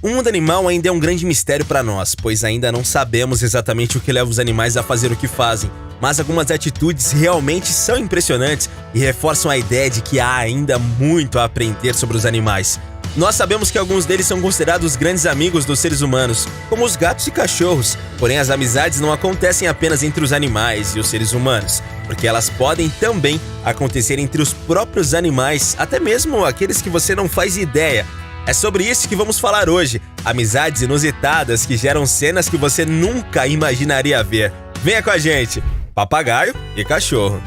O mundo animal ainda é um grande mistério para nós, pois ainda não sabemos exatamente o que leva os animais a fazer o que fazem, mas algumas atitudes realmente são impressionantes e reforçam a ideia de que há ainda muito a aprender sobre os animais. Nós sabemos que alguns deles são considerados grandes amigos dos seres humanos, como os gatos e cachorros, porém as amizades não acontecem apenas entre os animais e os seres humanos, porque elas podem também acontecer entre os próprios animais, até mesmo aqueles que você não faz ideia. É sobre isso que vamos falar hoje, amizades inusitadas que geram cenas que você nunca imaginaria ver. Venha com a gente! Papagaio e cachorro.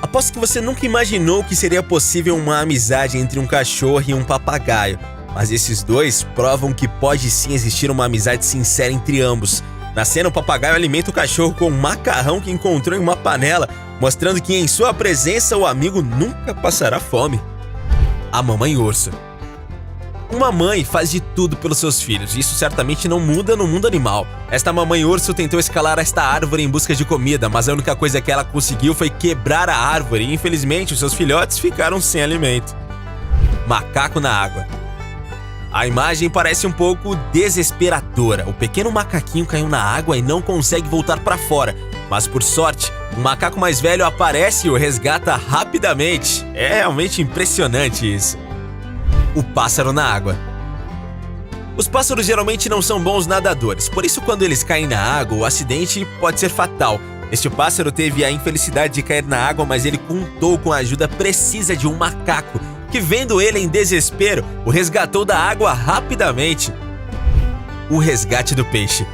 Aposto que você nunca imaginou que seria possível uma amizade entre um cachorro e um papagaio, mas esses dois provam que pode sim existir uma amizade sincera entre ambos. Na cena, o papagaio alimenta o cachorro com um macarrão que encontrou em uma panela, mostrando que em sua presença o amigo nunca passará fome. A mamãe urso. Uma mãe faz de tudo pelos seus filhos, e isso certamente não muda no mundo animal. Esta mamãe urso tentou escalar esta árvore em busca de comida, mas a única coisa que ela conseguiu foi quebrar a árvore e infelizmente os seus filhotes ficaram sem alimento. Macaco na água. A imagem parece um pouco desesperadora. O pequeno macaquinho caiu na água e não consegue voltar para fora, mas por sorte, um macaco mais velho aparece e o resgata rapidamente. É realmente impressionante isso. O pássaro na água. Os pássaros geralmente não são bons nadadores, por isso quando eles caem na água, o acidente pode ser fatal. Este pássaro teve a infelicidade de cair na água, mas ele contou com a ajuda precisa de um macaco, que vendo ele em desespero, o resgatou da água rapidamente. O resgate do peixe.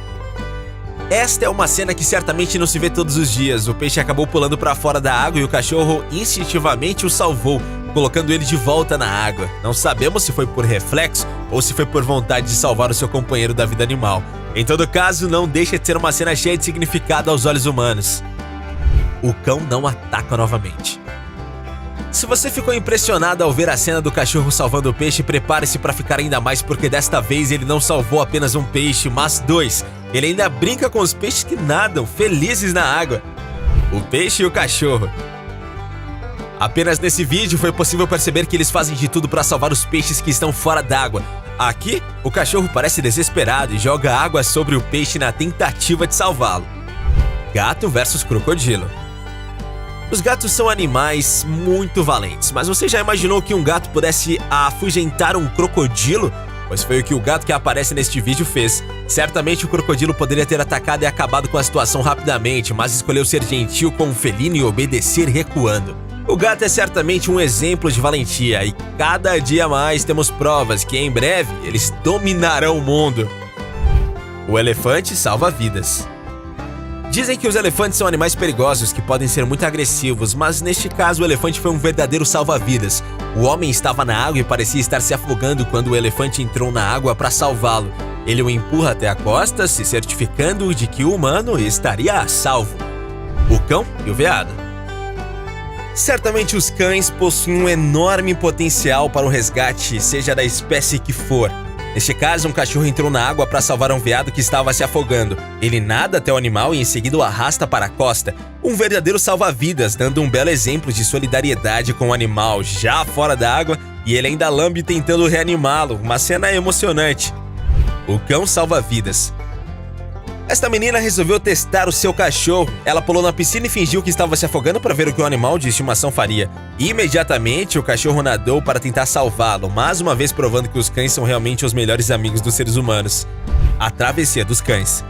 Esta é uma cena que certamente não se vê todos os dias. O peixe acabou pulando para fora da água e o cachorro instintivamente o salvou, colocando ele de volta na água. Não sabemos se foi por reflexo ou se foi por vontade de salvar o seu companheiro da vida animal. Em todo caso, não deixa de ser uma cena cheia de significado aos olhos humanos. O cão não ataca novamente. Se você ficou impressionado ao ver a cena do cachorro salvando o peixe, prepare-se para ficar ainda mais, porque desta vez ele não salvou apenas um peixe, mas dois. Ele ainda brinca com os peixes que nadam, felizes na água. O peixe e o cachorro. Apenas nesse vídeo foi possível perceber que eles fazem de tudo para salvar os peixes que estão fora d'água. Aqui, o cachorro parece desesperado e joga água sobre o peixe na tentativa de salvá-lo. Gato versus crocodilo. Os gatos são animais muito valentes, mas você já imaginou que um gato pudesse afugentar um crocodilo? Pois foi o que o gato que aparece neste vídeo fez. Certamente o crocodilo poderia ter atacado e acabado com a situação rapidamente, mas escolheu ser gentil com o felino e obedecer recuando. O gato é certamente um exemplo de valentia e cada dia mais temos provas que em breve eles dominarão o mundo. O elefante salva vidas. Dizem que os elefantes são animais perigosos que podem ser muito agressivos, mas neste caso o elefante foi um verdadeiro salva-vidas. O homem estava na água e parecia estar se afogando quando o elefante entrou na água para salvá-lo. Ele o empurra até a costa, se certificando de que o humano estaria a salvo. O cão e o veado. Certamente os cães possuem um enorme potencial para o resgate, seja da espécie que for. Neste caso, um cachorro entrou na água para salvar um veado que estava se afogando. Ele nada até o animal e em seguida o arrasta para a costa. Um verdadeiro salva-vidas, dando um belo exemplo de solidariedade com o animal já fora da água, e ele ainda lambe tentando reanimá-lo. Uma cena emocionante. O cão salva-vidas. Esta menina resolveu testar o seu cachorro. Ela pulou na piscina e fingiu que estava se afogando para ver o que o animal de estimação faria. Imediatamente, o cachorro nadou para tentar salvá-lo, mais uma vez provando que os cães são realmente os melhores amigos dos seres humanos. A travessia dos cães.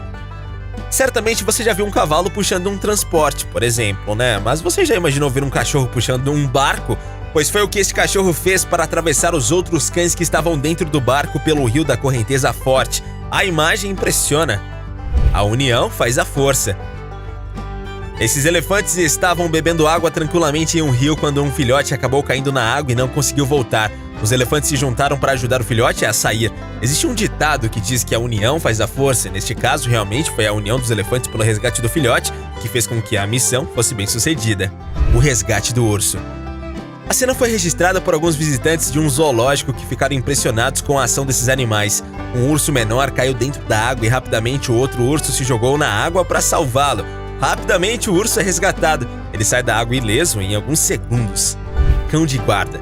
Certamente você já viu um cavalo puxando um transporte, por exemplo, né? Mas você já imaginou ver um cachorro puxando um barco? Pois foi o que esse cachorro fez para atravessar os outros cães que estavam dentro do barco pelo rio da correnteza forte. A imagem impressiona. A união faz a força. Esses elefantes estavam bebendo água tranquilamente em um rio quando um filhote acabou caindo na água e não conseguiu voltar. Os elefantes se juntaram para ajudar o filhote a sair. Existe um ditado que diz que a união faz a força. Neste caso, realmente foi a união dos elefantes pelo resgate do filhote que fez com que a missão fosse bem sucedida. O resgate do urso. A cena foi registrada por alguns visitantes de um zoológico que ficaram impressionados com a ação desses animais. Um urso menor caiu dentro da água e rapidamente o outro urso se jogou na água para salvá-lo. Rapidamente o urso é resgatado. Ele sai da água ileso em alguns segundos. Cão de guarda.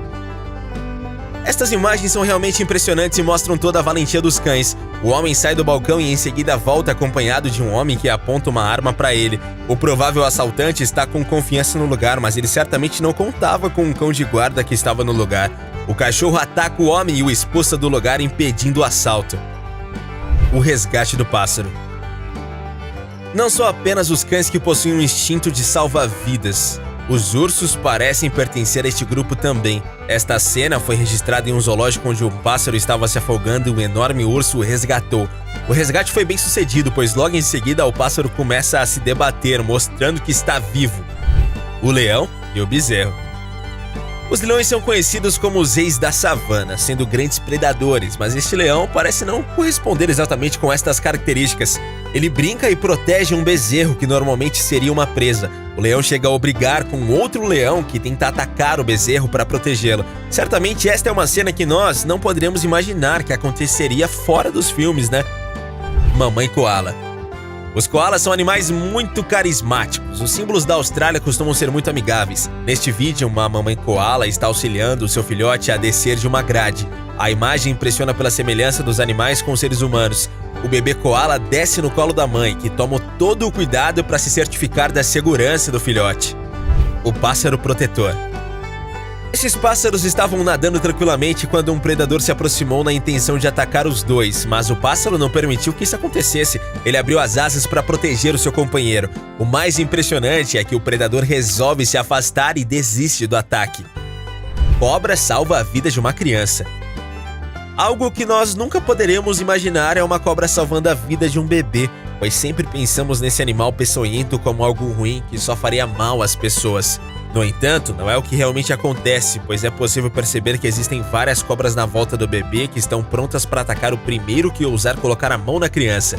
Estas imagens são realmente impressionantes e mostram toda a valentia dos cães. O homem sai do balcão e em seguida volta acompanhado de um homem que aponta uma arma para ele. O provável assaltante está com confiança no lugar, mas ele certamente não contava com um cão de guarda que estava no lugar. O cachorro ataca o homem e o expulsa do lugar, impedindo o assalto. O resgate do pássaro. Não são apenas os cães que possuem um instinto de salva-vidas. Os ursos parecem pertencer a este grupo também. Esta cena foi registrada em um zoológico onde um pássaro estava se afogando e um enorme urso o resgatou. O resgate foi bem sucedido, pois logo em seguida o pássaro começa a se debater, mostrando que está vivo. O leão e o bezerro. Os leões são conhecidos como os reis da savana, sendo grandes predadores, mas este leão parece não corresponder exatamente com estas características. Ele brinca e protege um bezerro que normalmente seria uma presa. O leão chega a brigar com outro leão que tenta atacar o bezerro para protegê-lo. Certamente esta é uma cena que nós não poderíamos imaginar que aconteceria fora dos filmes, né? Mamãe Koala. Os koalas são animais muito carismáticos. Os símbolos da Austrália costumam ser muito amigáveis. Neste vídeo, uma mamãe koala está auxiliando o seu filhote a descer de uma grade. A imagem impressiona pela semelhança dos animais com os seres humanos. O bebê koala desce no colo da mãe, que toma todo o cuidado para se certificar da segurança do filhote. O pássaro protetor. Esses pássaros estavam nadando tranquilamente quando um predador se aproximou na intenção de atacar os dois, mas o pássaro não permitiu que isso acontecesse. Ele abriu as asas para proteger o seu companheiro. O mais impressionante é que o predador resolve se afastar e desiste do ataque. Cobra salva a vida de uma criança. Algo que nós nunca poderemos imaginar é uma cobra salvando a vida de um bebê, pois sempre pensamos nesse animal peçonhento como algo ruim que só faria mal às pessoas. No entanto, não é o que realmente acontece, pois é possível perceber que existem várias cobras na volta do bebê que estão prontas para atacar o primeiro que ousar colocar a mão na criança.